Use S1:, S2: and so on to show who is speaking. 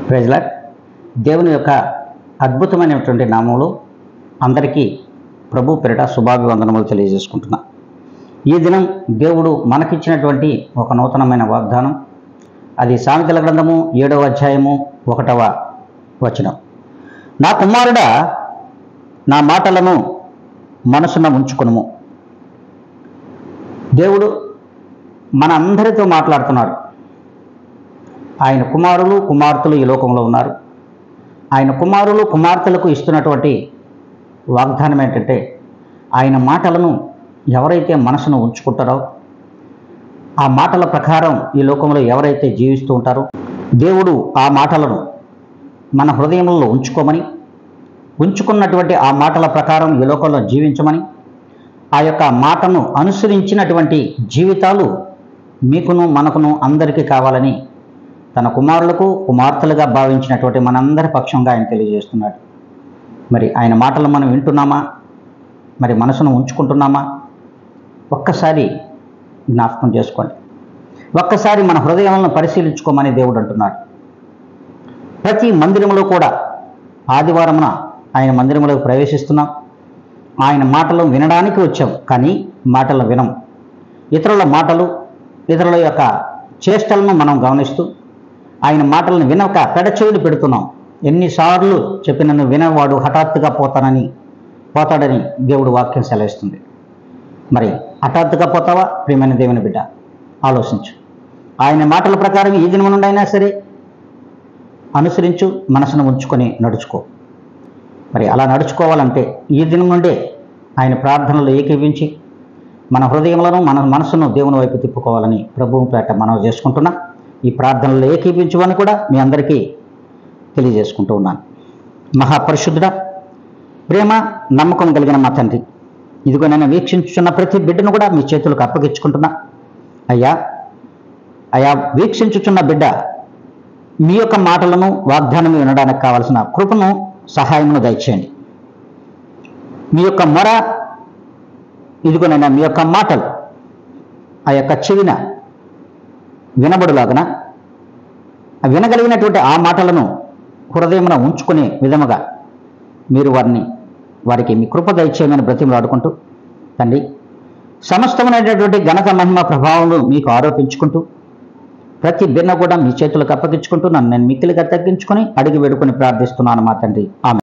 S1: Praise lord. దేవుని యొక్క అద్భుతమైనటువంటి నామములో అందరికీ ప్రభు పేరిట శుభాభివందనములు తెలియజేసుకుంటున్నా. ఈ దినం దేవుడు మనకిచ్చినటువంటి ఒక నూతనమైన వాగ్దానం, అది సామెతల గ్రంథము 7వ అధ్యాయము 1వ వచనం. నా కుమారుడా, నా మాటలను మనసున ఉంచుకొనుము. దేవుడు మన అందరితో మాట్లాడుతున్నాడు. ఆయన కుమారులు కుమార్తెలు ఈ లోకంలో ఉన్నారు. ఆయన కుమారులు కుమార్తెలకు ఇస్తున్నటువంటి వాగ్దానం ఏంటంటే, ఆయన మాటలను ఎవరైతే మనసును ఉంచుకుంటారో, ఆ మాటల ప్రకారం ఈ లోకంలో ఎవరైతే జీవిస్తూ ఉంటారో, దేవుడు ఆ మాటలను మన హృదయంలో ఉంచుకోమని, ఉంచుకున్నటువంటి ఆ మాటల ప్రకారం ఈ లోకంలో జీవించమని, ఆ యొక్క మాటను అనుసరించినటువంటి జీవితాలు మీకును మనకును అందరికీ కావాలని తన కుమారులకు కుమార్తెలుగా భావించినటువంటి మనందరి పక్షంగా ఆయన తెలియజేస్తున్నాడు. మరి ఆయన మాటలు మనం వింటున్నామా? మరి మనసును ఉంచుకుంటున్నామా? ఒక్కసారి జ్ఞాపకం చేసుకోండి. ఒక్కసారి మన హృదయాలను పరిశీలించుకోమని దేవుడు అంటున్నాడు. ప్రతి మందిరంలో కూడా ఆదివారమున ఆయన మందిరంలోకి ప్రవేశిస్తున్నాం. ఆయన మాటలు వినడానికి వచ్చాం, కానీ మాటలు వినం. ఇతరుల మాటలు, ఇతరుల యొక్క చేష్టలను మనం గమనిస్తూ ఆయన మాటలను వినక పెడచెవిని పెడుతున్నాం. ఎన్నిసార్లు చెప్పినను వినవాడు హఠాత్తుగా పోతాడని దేవుడు వాక్యం సెలవిస్తుంది. మరి హఠాత్తుగా పోతావా ప్రియమైన దేవుని బిడ్డ? ఆలోచించు. ఆయన మాటల ప్రకారం ఈ దినం నుండి అయినా సరే అనుసరించు, మనసును ఉంచుకొని నడుచుకో. మరి అలా నడుచుకోవాలంటే ఈ దినం నుండే ఆయన ప్రార్థనలు ఏకీవించి మన హృదయంలో మన మనసును దేవుని వైపు తిప్పుకోవాలని ప్రభువు పేట మనవి చేసుకుంటున్నా. ఈ ప్రార్థనలు ఏకీవించమని కూడా మీ అందరికీ తెలియజేసుకుంటూ ఉన్నాను. మహాపరిశుద్ధుడా, ప్రేమ నమ్మకం కలిగిన మా తండ్రి, ఇదిగో నేను వీక్షించున్న ప్రతి బిడ్డను కూడా మీ చేతులకు అప్పగించుకుంటున్నా. అయ్యా వీక్షించుచున్న బిడ్డ మీ యొక్క మాటలను వాగ్దానం వినడానికి కావలసిన కృపను, సహాయమును దయచేయండి. మీ యొక్క మొర, ఇదిగోనైనా మీ యొక్క మాటలు ఆ యొక్క చెవిన వినబడులాగన వినగలిగినటువంటి ఆ మాటలను హృదయమున ఉంచుకునే విధముగా మీరు వారికి మీ కృప దయచేయమని బ్రతిమలాడుకుంటూ, తండ్రి సమస్తమైనటువంటి ఘనత మహిమ ప్రభావములు మీకు ఆరోపించుకుంటూ, ప్రతి బిన్న కూడా మీ చేతులకు అప్పగించుకుంటూ నన్ను నేను మిక్కిలిగా తగ్గించుకొని అడిగి వేడుకొని ప్రార్థిస్తున్నాను మా తండ్రి. ఆమె.